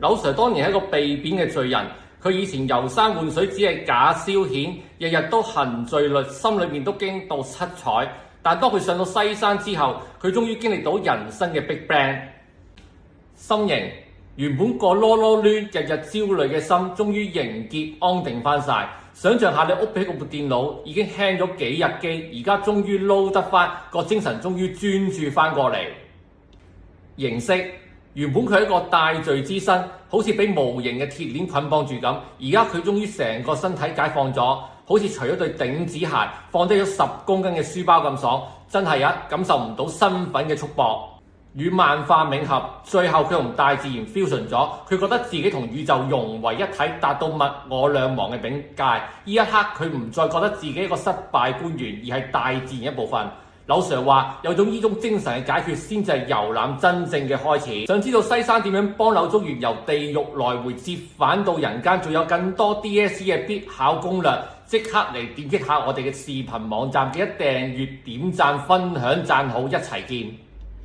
柳 Sir 當年係一個被貶嘅罪人，佢以前遊山玩水只係假消遣，日日都行罪律，心裏面都驚到七彩。但當佢上到西山之後，佢終於經歷到人生嘅 Big Bang。心形原本個囉囉攣、日日焦慮嘅心，終於凝結安定翻晒。想像下你屋企嗰部電腦已經輕咗幾日機，而家終於撈得翻，個精神終於專注翻過嚟。形式原本佢係一個戴罪之身，好似俾無形嘅鐵鏈捆綁住咁，而家佢終於成個身體解放咗，好似除咗對頂子鞋，放低咗10公斤嘅書包咁爽，真係感受唔到身份嘅束縛。與萬化冥合，最後佢同大自然 fusion 咗，佢覺得自己同宇宙融為一體，達到物我兩忘嘅境界。呢一刻佢唔再覺得自己一個失敗官員，而係大自然一部分。柳 Sir 話有種呢種精神嘅解決，先至係遊覽真正嘅開始。想知道西山點樣幫柳宗元由地獄來回折返到人間，仲有更多 DSE 嘅必考攻略，即刻嚟點擊下我哋嘅視頻網站，記得訂閱、點讚、分享、讚好，一齊見！